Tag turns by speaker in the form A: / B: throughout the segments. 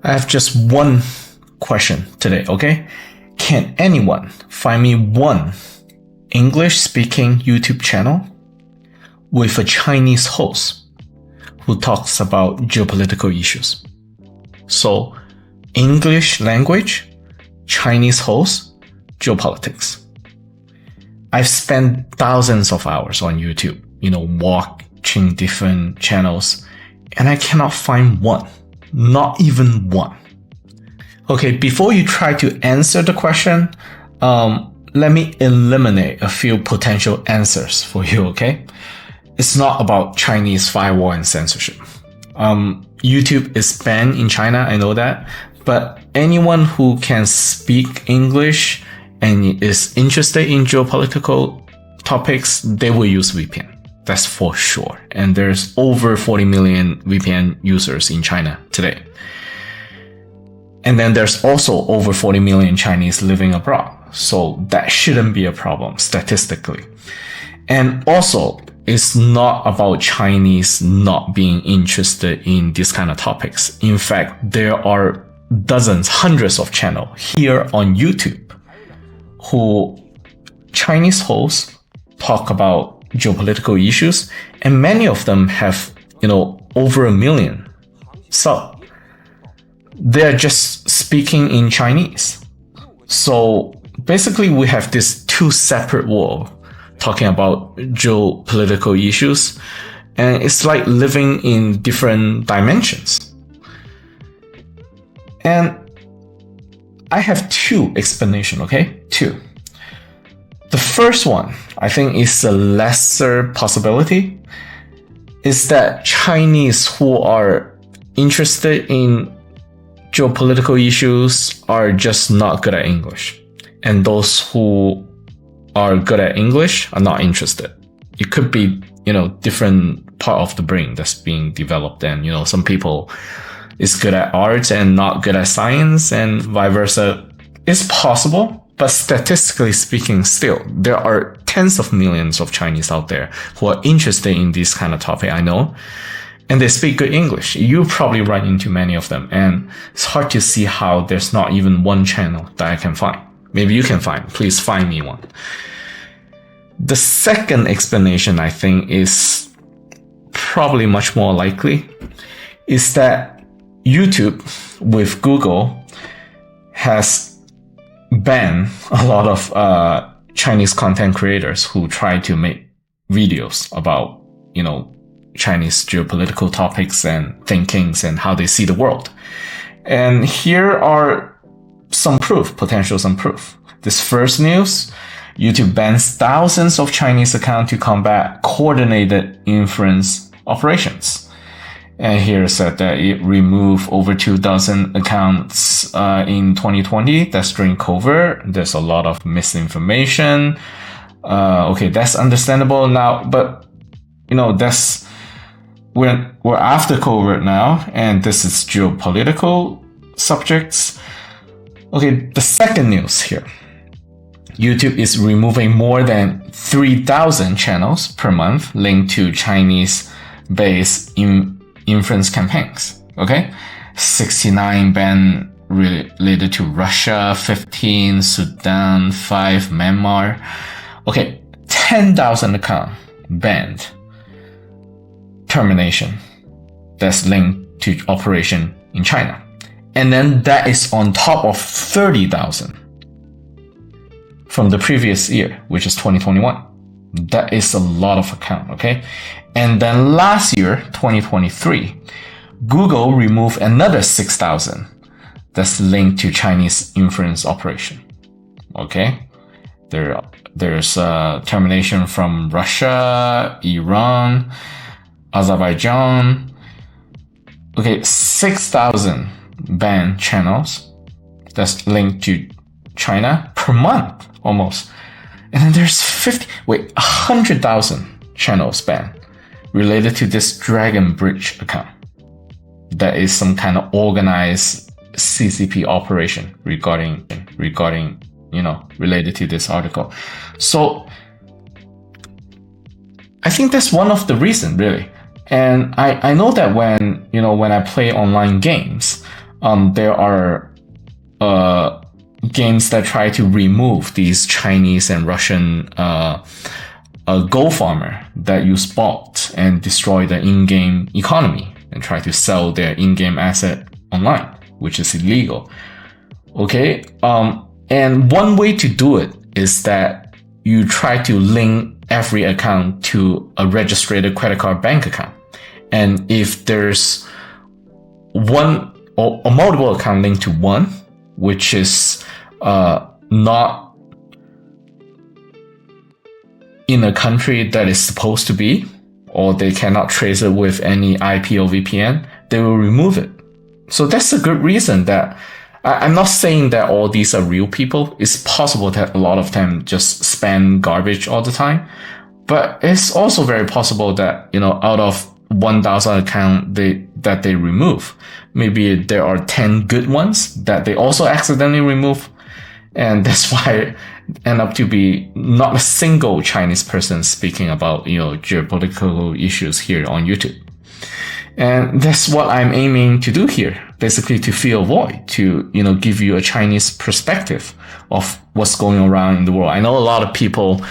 A: I have just one question today, okay? Can anyone find me one English-speaking YouTube channel with a Chinese host who talks about geopolitical issues? So, English language, Chinese host, geopolitics. I've spent thousands of hours on YouTube, watching different channels, and I cannot find one. Not even one. Okay, before you try to answer the question, let me eliminate a few potential answers for you, okay? It's not about Chinese firewall and censorship. YouTube is banned in China, I know that, but anyone who can speak English and is interested in geopolitical topics, they will use VPN. That's for sure. And there's over 40 million VPN users in China today. And then there's also over 40 million Chinese living abroad. So that shouldn't be a problem statistically. And also, it's not about Chinese not being interested in these kind of topics. In fact, there are dozens, hundreds of channels here on YouTube who Chinese hosts talk about geopolitical issues, and many of them have, over 1 million. So they're just speaking in Chinese. So basically we have these two separate worlds talking about geopolitical issues, and it's like living in different dimensions. And I have two explanations, okay? Two. The first one, I think, is a lesser possibility, is that Chinese who are interested in geopolitical issues are just not good at English. And those who are good at English are not interested. It could be, different part of the brain that's being developed. And, some people is good at art and not good at science, and vice versa. It's possible. But statistically speaking, still, there are tens of millions of Chinese out there who are interested in this kind of topic, I know. And they speak good English. You probably run into many of them. And it's hard to see how there's not even one channel that I can find. Maybe you can find. Please find me one. The second explanation, I think, is probably much more likely, is that YouTube with Google has ban a lot of Chinese content creators who try to make videos about, Chinese geopolitical topics and thinkings and how they see the world. And here are some proof. This first news, YouTube bans thousands of Chinese accounts to combat coordinated influence operations. And here it said that it removed over 2,000 accounts in 2020. That's during COVID. There's a lot of misinformation. Okay, that's understandable now, but that's we're after COVID now, and this is geopolitical subjects. Okay, the second news here. YouTube is removing more than 3,000 channels per month linked to Chinese-based influence campaigns, okay? 69 ban related to Russia, 15 Sudan, 5 Myanmar. Okay, 10,000 account banned. Termination that's linked to operation in China. And then that is on top of 30,000 from the previous year, which is 2021. That is a lot of account, okay? And then last year, 2023, Google removed another 6,000 that's linked to Chinese influence operation, okay? There's termination from Russia, Iran, Azerbaijan. Okay, 6,000 banned channels that's linked to China per month, almost. And then there's 100,000 channels banned related to this Dragon Bridge account. That is some kind of organized CCP operation regarding, related to this article. So I think that's one of the reasons, really. And I know that when I play online games, there are games that try to remove these Chinese and Russian gold farmer that use bots and destroy the in-game economy and try to sell their in-game asset online, which is illegal. Okay, and one way to do it is that you try to link every account to a registered credit card bank account. And if there's one or a multiple account linked to one, which is not in a country that is supposed to be, or they cannot trace it with any IP or VPN, they will remove it. So that's a good reason that I'm not saying that all these are real people. It's possible that a lot of them just spam garbage all the time. But it's also very possible that, out of 1,000 accounts that they remove, maybe there are 10 good ones that they also accidentally remove. And that's why end up to be not a single Chinese person speaking about, geopolitical issues here on YouTube. And that's what I'm aiming to do here, basically to fill a void, to, give you a Chinese perspective of what's going around in the world. I know a lot of people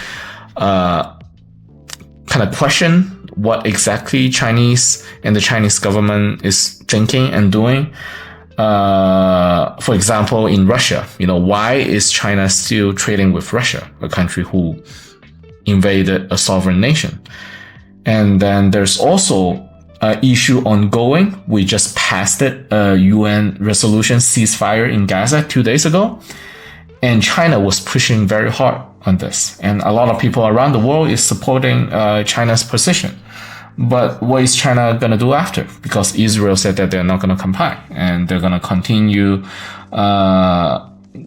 A: kind of question what exactly Chinese and the Chinese government is thinking and doing. For example, in Russia, why is China still trading with Russia, a country who invaded a sovereign nation? And then there's also an issue ongoing. We just passed it, a UN resolution ceasefire in Gaza 2 days ago. And China was pushing very hard on this. And a lot of people around the world is supporting China's position. But what is China going to do after? Because Israel said that they're not going to comply and they're going to continue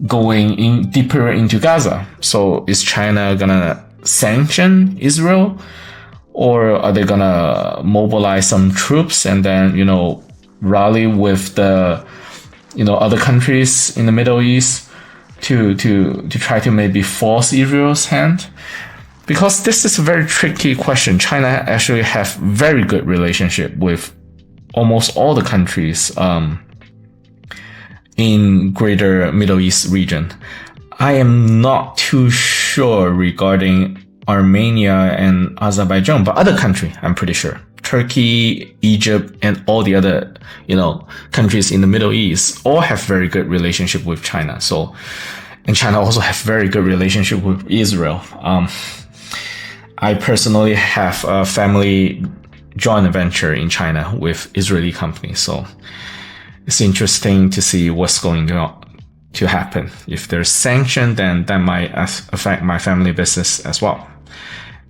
A: going in deeper into Gaza. So is China going to sanction Israel? Or are they going to mobilize some troops and then, rally with the, other countries in the Middle East to try to maybe force Israel's hand? Because this is a very tricky question. China actually have very good relationship with almost all the countries in greater Middle East region. I am not too sure regarding Armenia and Azerbaijan, but other country, I'm pretty sure. Turkey, Egypt, and all the other, countries in the Middle East all have very good relationship with China. So, and China also have very good relationship with Israel. I personally have a family joint venture in China with Israeli companies. So it's interesting to see what's going to happen. If there's sanction, then that might affect my family business as well.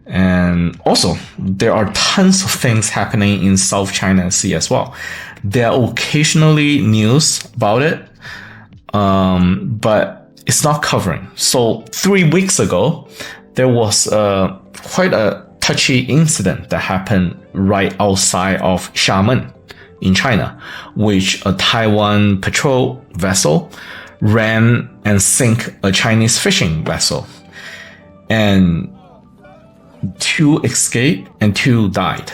A: And also, there are tons of things happening in South China Sea as well. There are occasionally news about it, but it's not covering. So 3 weeks ago, there was quite a touchy incident that happened right outside of Xiamen in China, which a Taiwan patrol vessel ran and sank a Chinese fishing vessel. And 2 escaped and 2 died.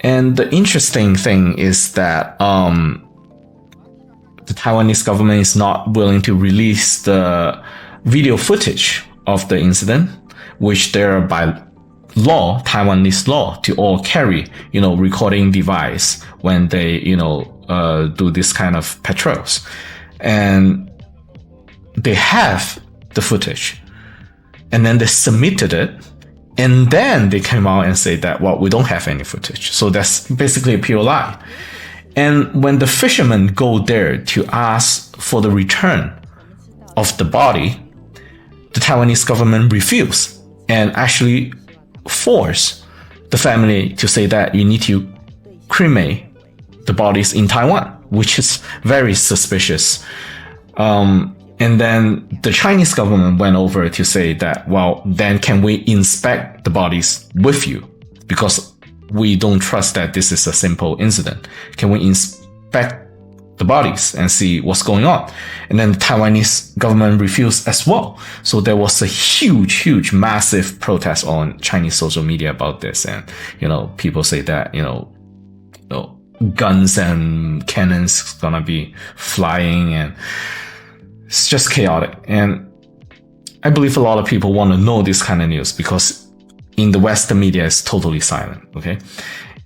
A: And the interesting thing is that the Taiwanese government is not willing to release the video footage of the incident, which they're by law, Taiwanese law, to all carry, recording device when they, do this kind of patrols. And they have the footage. And then they submitted it. And then they came out and say that, well, we don't have any footage. So that's basically a pure lie. And when the fishermen go there to ask for the return of the body, the Taiwanese government refused and actually forced the family to say that you need to cremate the bodies in Taiwan, which is very suspicious. And then the Chinese government went over to say that, well, then can we inspect the bodies with you? Because we don't trust that this is a simple incident. Can we inspect the bodies and see what's going on? And then the Taiwanese government refused as well. So there was a huge, massive protest on Chinese social media about this. And, people say that, guns and cannons gonna be flying, and it's just chaotic. And I believe a lot of people want to know this kind of news because in the West, the media is totally silent, okay?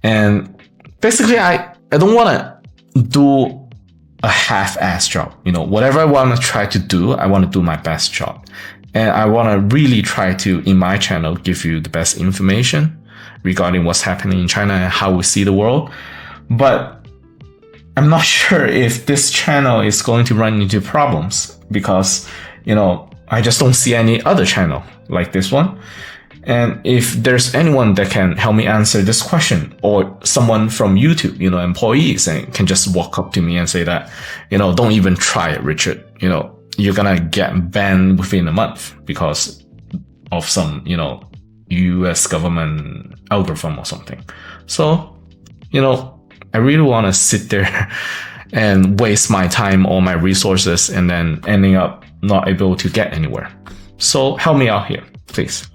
A: And basically, I don't want to do a half-ass job. You know, whatever I want to try to do, I want to do my best job. And I want to really try to, in my channel, give you the best information regarding what's happening in China and how we see the world. But I'm not sure if this channel is going to run into problems because, you know, I just don't see any other channel like this one. And if there's anyone that can help me answer this question, or someone from YouTube, you know, employees, and can just walk up to me and say that, you know, don't even try it, Richard. You know, you're gonna get banned within a month because of some, you know, US government algorithm or something. So, you know, I really want to sit there and waste my time, all my resources, and then ending up not able to get anywhere. So help me out here, please.